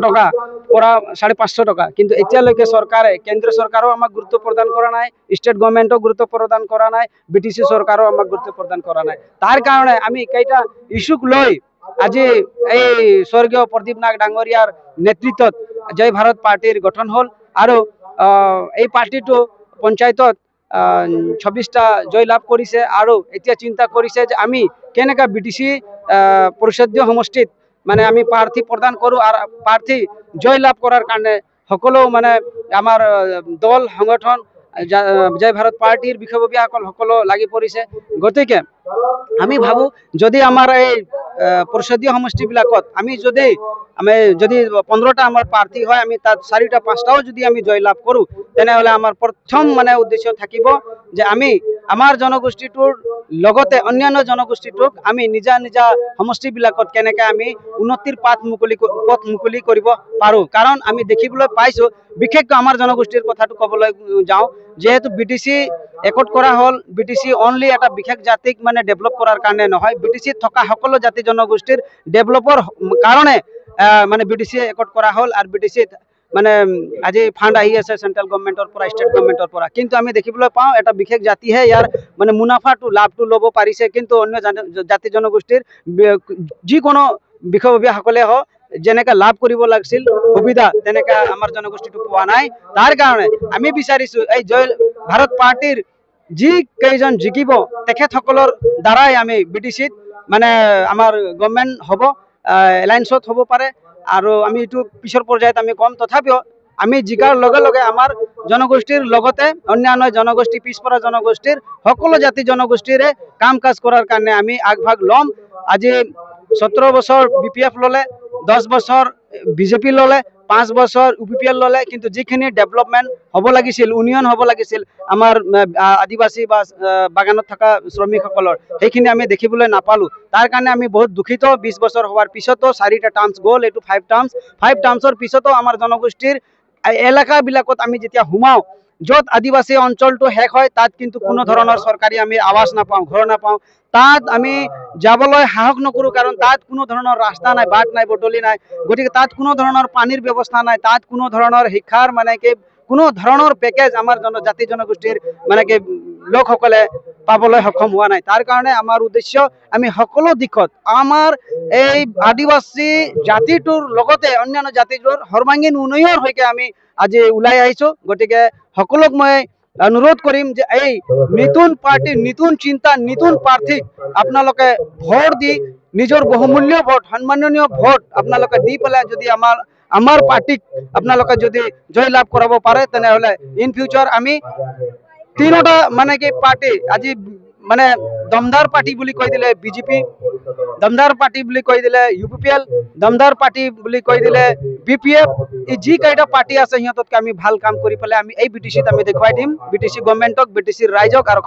টকা পৰা 550 টকা, কিন্তু এতিয়ালৈকে চৰকাৰে কেন্দ্ৰীয় চৰকাৰো আমাক গুৰুত্ব প্ৰদান কৰা নাই, ষ্টেট গভৰ্ণমেণ্টও গুৰুত্ব প্ৰদান কৰা নাই, বিটিচি চৰকাৰো আমাক গুৰুত্ব প্ৰদান কৰা নাই। তাৰ কাৰণে আমি কেইটা ইস্যুক লৈ আজি এই স্বৰ্গীয় প্ৰদীপ নাগ ডাঙৰীয়াৰ নেতৃত্বত জয় ভাৰত পাৰ্টিৰ গঠন হ'ল আৰু এই পাৰ্টিটো পঞ্চায়তত 26টা জয় লাভ কৰিছে আৰু এতিয়া চিন্তা কৰিছে যে আমি কেনেকৈ বিটিচি পৰিষদীয় সমষ্টিত মানে আমি প্ৰাৰ্থী প্ৰদান কৰোঁ আৰু প্ৰাৰ্থী জয় লাভ কৰাৰ কাৰণে সকলো মানে আমাৰ দল সংগঠন জয় ভাৰত পাৰ্টিৰ বিষয়ববীয়াসকল সকলো লাগি পৰিছে। গতিকে আমি ভাবোঁ যদি আমাৰ এই পৰিষদীয় সমষ্টিবিলাকত আমি যদি 15টা আমাৰ প্ৰাৰ্থী হয়, আমি তাত 4টা 5টাও যদি আমি জয় লাভ কৰোঁ, তেনেহ'লে আমাৰ প্ৰথম মানে উদ্দেশ্য থাকিব যে আমি আমাৰ জনগোষ্ঠীটোৰ লগতে অন্যান্য জনগোষ্ঠীটোক আমি নিজা নিজা সমষ্টিবিলাকত কেনেকৈ আমি উন্নতিৰ পথ মুকলি কৰিব পাৰোঁ। কাৰণ আমি দেখিবলৈ পাইছোঁ, বিশেষকৈ আমাৰ জনগোষ্ঠীৰ কথাটো ক'বলৈ যাওঁ, যেহেতু বিটিচি একত কৰা হ'ল, বিটিচি অনলি এটা বিশেষ জাতিক মানে ডেভেলপ কৰাৰ কাৰণে নহয়, বিটিচিত থকা সকলো জাতি জনগোষ্ঠীৰ ডেভেলপৰ কাৰণে মানে বিটিচি একত কৰা হ'ল। আৰু বিটিচিত মানে আজি ফাণ্ড আহি আছে চেন্ট্ৰেল গভৰ্ণমেণ্টৰ পৰা, ষ্টেট গভৰ্ণমেণ্টৰ পৰা, কিন্তু আমি দেখিবলৈ পাওঁ এটা বিশেষ জাতিহে ইয়াৰ মানে মুনাফাটো লাভটো ল'ব পাৰিছে, কিন্তু অন্য জাতি জনগোষ্ঠীৰ যিকোনো বিষয়ববীয়াসকলে হওক যেনেকৈ লাভ কৰিব লাগিছিল সুবিধা তেনেকৈ আমাৰ জনগোষ্ঠীটো পোৱা নাই। তাৰ কাৰণে আমি বিচাৰিছোঁ এই জয় ভাৰত পাৰ্টিৰ যি কেইজন জিকিব তেখেতসকলৰ দ্বাৰাই আমি বিটিচিত মানে আমাৰ গভৰ্ণমেণ্ট হ'ব, এলায়েন্সত হ'ব পাৰে, আৰু আমি এইটো পিছৰ পৰ্যায়ত আমি ক'ম। তথাপিও আমি জিকাৰ লগে লগে আমাৰ জনগোষ্ঠীৰ লগতে অন্যান্য জনগোষ্ঠী পিছপৰা জনগোষ্ঠীৰ সকলো জাতি জনগোষ্ঠীৰে কাম কাজ কৰাৰ কাৰণে আমি আগভাগ ল'ম। আজি 17 বছৰ BPF ল'লে, 10 বছৰ BJP ল'লে, 5 বছৰ UPPL ল'লে, কিন্তু যিখিনি ডেভেলপমেণ্ট হ'ব লাগিছিল, উন্নয়ন হ'ব লাগিছিল আমাৰ আদিবাসী বা বাগানত থকা শ্ৰমিকসকলৰ, সেইখিনি আমি দেখিবলৈ নাপালোঁ। তাৰ কাৰণে আমি বহুত দুখিত। 20 বছৰ হোৱাৰ পিছতো 4টা টাৰ্মছ গ'ল, এইটো 5 টাৰ্মছৰ পিছতো আমাৰ জনগোষ্ঠীৰ এলেকাবিলাকত আমি যেতিয়া সোমাওঁ, য'ত আদিবাসী অঞ্চলটো শেষ হয়, তাত কিন্তু কোনো ধৰণৰ চৰকাৰী আমি আৱাজ নাপাওঁ, ঘৰ নাপাওঁ। তাত আমি যাবলৈ সাহস নকৰোঁ, কাৰণ তাত কোনো ধৰণৰ ৰাস্তা নাই, বাট নাই, বটলি নাই। গতিকে তাত কোনো ধৰণৰ পানীৰ ব্যৱস্থা নাই, তাত কোনো ধৰণৰ শিক্ষাৰ মানে কি কোনো ধৰণৰ পেকেজ আমাৰ জাতি জনগোষ্ঠীৰ মানে কি লোকসকলে পাবলৈ সক্ষম হোৱা নাই। তাৰ কাৰণে আমাৰ উদ্দেশ্য আমি সকলো দিশত আমাৰ এই আদিবাসী জাতিটোৰ লগতে অন্যান্য জাতিটোৰ সৰ্বাংগীন উন্নয়নৰ হৈকে আমি আজি ওলাই আহিছোঁ। গতিকে সকলোক মই অনুৰোধ কৰিম যে এই নতুন পাৰ্টি, নতুন চিন্তা, নতুন প্ৰাৰ্থীক আপোনালোকে ভোট দি নিজৰ বহুমূল্য ভোট, সন্মাননীয় ভোট আপোনালোকে দি পেলাই যদি আমাৰ পাৰ্টিক আপোনালোকে যদি জয় লাভ কৰাব পাৰে, তেনেহ'লে ইন ফিউচাৰ আমি 3টা মানে কি পাৰ্টি আজি মানে দমদাৰ পাৰ্টি বুলি কৈ দিলে BJP, দমদাৰ পাৰ্টি বুলি কৈ দিলে UPPL, দমদাৰ পাৰ্টি বুলি কৈ দিলে BPF, এই যি কেইটা পাৰ্টি আছে সিহঁততকৈ আমি ভাল কাম কৰি পেলাই আমি এই বিটিচিত আমি দেখুৱাই দিম, বিটিচি গভৰ্ণমেণ্টক, বিটিচিৰ ৰাইজক আৰু